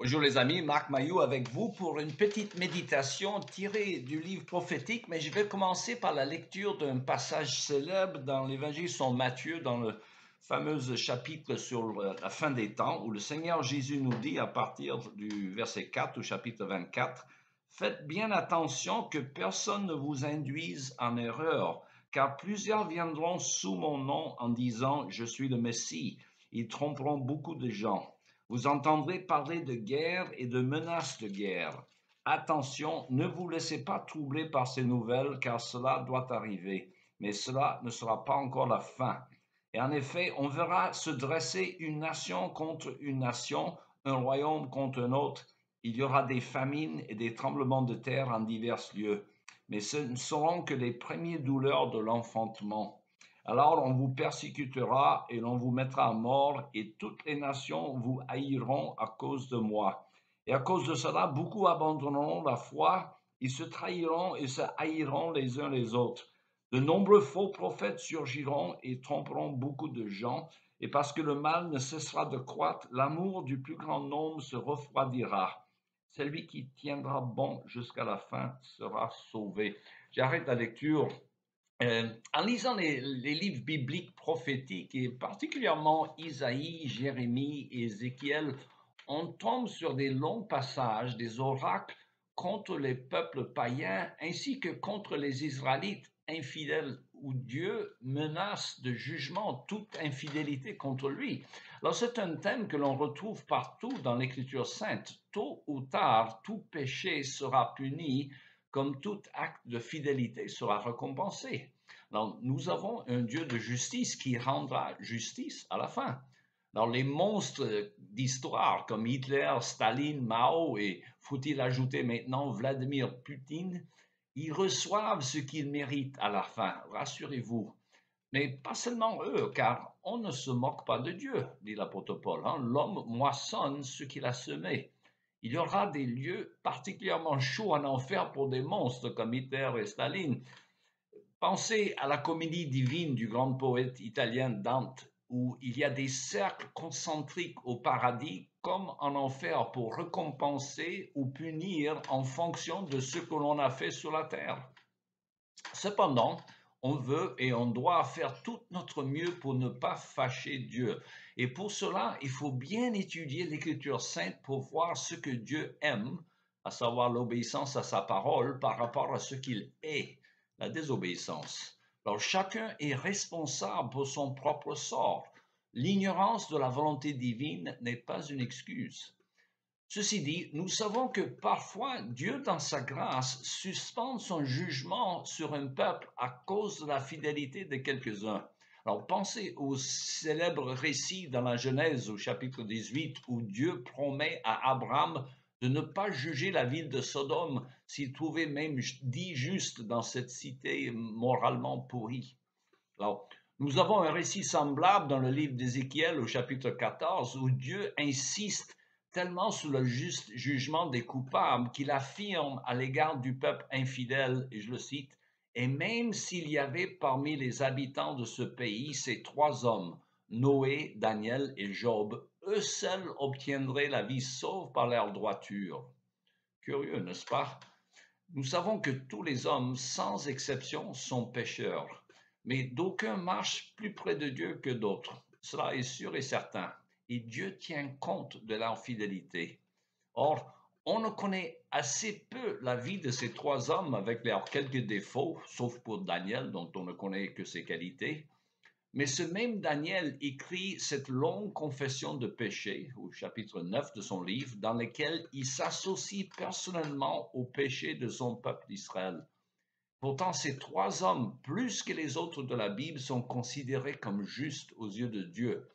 Bonjour les amis, Marc Mailloux avec vous pour une petite méditation tirée du livre prophétique, mais je vais commencer par la lecture d'un passage célèbre dans l'évangile selon Matthieu, dans le fameux chapitre sur la fin des temps, où le Seigneur Jésus nous dit à partir du verset 4 au chapitre 24, « Faites bien attention que personne ne vous induise en erreur, car plusieurs viendront sous mon nom en disant « Je suis le Messie ». Ils tromperont beaucoup de gens. Vous entendrez parler de guerre et de menaces de guerre. Attention, ne vous laissez pas troubler par ces nouvelles, car cela doit arriver, mais cela ne sera pas encore la fin. Et en effet, on verra se dresser une nation contre une nation, un royaume contre un autre. Il y aura des famines et des tremblements de terre en divers lieux, mais ce ne seront que les premières douleurs de l'enfantement. Alors on vous persécutera et l'on vous mettra à mort, et toutes les nations vous haïront à cause de moi. Et à cause de cela, beaucoup abandonneront la foi, ils se trahiront et se haïront les uns les autres. De nombreux faux prophètes surgiront et tromperont beaucoup de gens, et parce que le mal ne cessera de croître, l'amour du plus grand nombre se refroidira. Celui qui tiendra bon jusqu'à la fin sera sauvé. J'arrête la lecture. En lisant les livres bibliques prophétiques, et particulièrement Isaïe, Jérémie et Ézéchiel, on tombe sur des longs passages, des oracles contre les peuples païens ainsi que contre les Israélites infidèles, où Dieu menace de jugement toute infidélité contre lui. Alors c'est un thème que l'on retrouve partout dans l'Écriture sainte. Tôt ou tard, tout péché sera puni, comme tout acte de fidélité sera récompensé. Alors, nous avons un Dieu de justice qui rendra justice à la fin. Alors, les monstres d'histoire comme Hitler, Staline, Mao et, faut-il ajouter maintenant, Vladimir Poutine, ils reçoivent ce qu'ils méritent à la fin, rassurez-vous. Mais pas seulement eux, car on ne se moque pas de Dieu, dit l'apôtre Paul. L'homme moissonne ce qu'il a semé. Il y aura des lieux particulièrement chauds en enfer pour des monstres comme Hitler et Staline. Pensez à la comédie divine du grand poète italien Dante, où il y a des cercles concentriques au paradis comme en enfer pour récompenser ou punir en fonction de ce que l'on a fait sur la terre. Cependant, on veut et on doit faire tout notre mieux pour ne pas fâcher Dieu. Et pour cela, il faut bien étudier l'Écriture sainte pour voir ce que Dieu aime, à savoir l'obéissance à sa parole par rapport à ce qu'il est, la désobéissance. Alors chacun est responsable pour son propre sort. L'ignorance de la volonté divine n'est pas une excuse. Ceci dit, nous savons que parfois Dieu, dans sa grâce, suspend son jugement sur un peuple à cause de la fidélité de quelques-uns. Alors pensez au célèbre récit dans la Genèse au chapitre 18 où Dieu promet à Abraham de ne pas juger la ville de Sodome s'il trouvait même 10 justes dans cette cité moralement pourrie. Alors, nous avons un récit semblable dans le livre d'Ézéchiel au chapitre 14 où Dieu insiste tellement sur le juste jugement des coupables qu'il affirme à l'égard du peuple infidèle, et je le cite, « Et même s'il y avait parmi les habitants de ce pays ces trois hommes, Noé, Daniel et Job, eux seuls obtiendraient la vie sauve par leur droiture. » Curieux, n'est-ce pas? Nous savons que tous les hommes, sans exception, sont pécheurs, mais d'aucuns marchent plus près de Dieu que d'autres. Cela est sûr et certain. Et Dieu tient compte de leur fidélité. Or, on ne connaît assez peu la vie de ces trois hommes avec leurs quelques défauts, sauf pour Daniel, dont on ne connaît que ses qualités. Mais ce même Daniel écrit cette longue confession de péché, au chapitre 9 de son livre, dans lequel il s'associe personnellement au péché de son peuple d'Israël. Pourtant, ces trois hommes, plus que les autres de la Bible, sont considérés comme justes aux yeux de Dieu.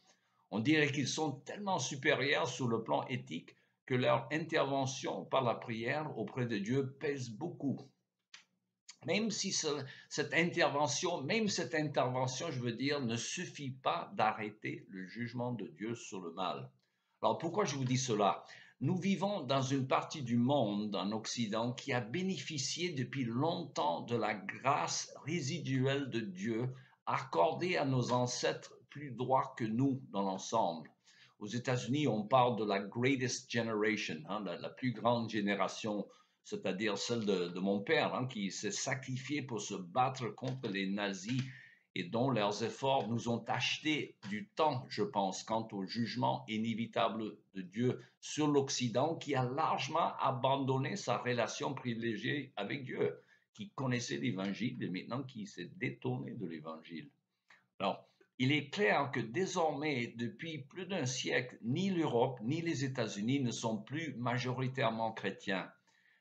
On dirait qu'ils sont tellement supérieurs sur le plan éthique que leur intervention par la prière auprès de Dieu pèse beaucoup. Même si cette intervention, je veux dire, ne suffit pas d'arrêter le jugement de Dieu sur le mal. Alors pourquoi je vous dis cela? Nous vivons dans une partie du monde, en Occident, qui a bénéficié depuis longtemps de la grâce résiduelle de Dieu accordée à nos ancêtres plus droits que nous dans l'ensemble. aux États-Unis, on parle de la greatest generation, hein, la plus grande génération, c'est-à-dire celle de mon père, hein, qui s'est sacrifié pour se battre contre les nazis et dont leurs efforts nous ont acheté du temps, je pense, quant au jugement inévitable de Dieu sur l'Occident, qui a largement abandonné sa relation privilégiée avec Dieu, qui connaissait l'Évangile et maintenant qui s'est détourné de l'Évangile. Alors, il est clair que désormais, depuis plus d'un siècle, ni l'Europe ni les États-Unis ne sont plus majoritairement chrétiens.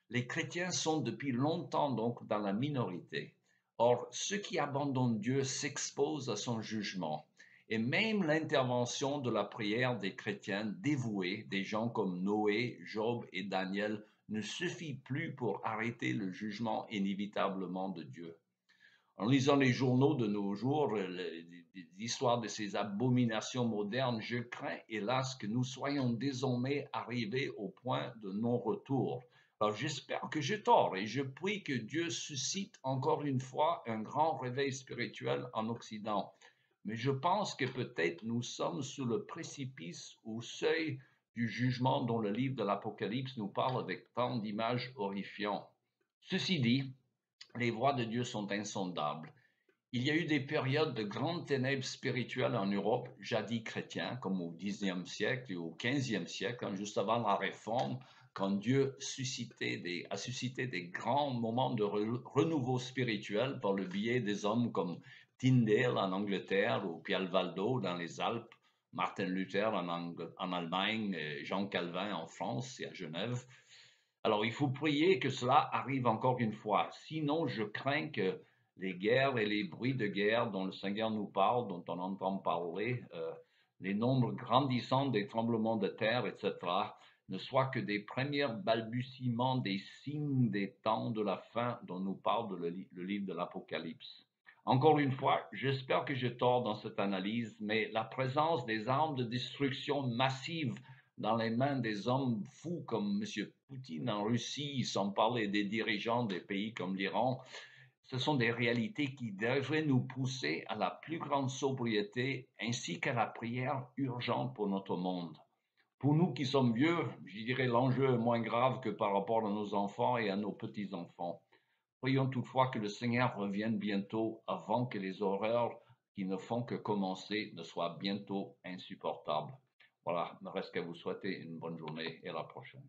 Les chrétiens sont depuis longtemps donc dans la minorité. Or, ceux qui abandonnent Dieu s'exposent à son jugement. Et même l'intervention de la prière des chrétiens dévoués, des gens comme Noé, Job et Daniel, ne suffit plus pour arrêter le jugement inévitablement de Dieu. En lisant les journaux de nos jours, l'histoire de ces abominations modernes, je crains, hélas, que nous soyons désormais arrivés au point de non-retour. Alors j'espère que j'ai tort et je prie que Dieu suscite encore une fois un grand réveil spirituel en Occident. Mais je pense que peut-être nous sommes sous le précipice au seuil du jugement dont le livre de l'Apocalypse nous parle avec tant d'images horrifiantes. Ceci dit, les voies de Dieu sont insondables. Il y a eu des périodes de grandes ténèbres spirituelles en Europe, jadis chrétiens, comme au Xe siècle et au XVe siècle, hein, juste avant la Réforme, quand Dieu a suscité des grands moments de renouveau spirituel par le biais des hommes comme Tyndale en Angleterre ou Pial Valdo dans les Alpes, Martin Luther en Allemagne, Jean Calvin en France et à Genève. Alors, il faut prier que cela arrive encore une fois. Sinon, je crains que les guerres et les bruits de guerre dont le Seigneur nous parle, dont on entend parler, les nombres grandissants des tremblements de terre, etc., ne soient que des premiers balbutiements des signes des temps de la fin dont nous parle le livre de l'Apocalypse. Encore une fois, j'espère que j'ai tort dans cette analyse, mais la présence des armes de destruction massive dans les mains des hommes fous comme M. Poutine en Russie, sans parler des dirigeants des pays comme l'Iran, ce sont des réalités qui devraient nous pousser à la plus grande sobriété ainsi qu'à la prière urgente pour notre monde. Pour nous qui sommes vieux, je dirais l'enjeu est moins grave que par rapport à nos enfants et à nos petits-enfants. Prions toutefois que le Seigneur revienne bientôt avant que les horreurs qui ne font que commencer ne soient bientôt insupportables. Voilà, il ne reste qu'à vous souhaiter une bonne journée et à la prochaine.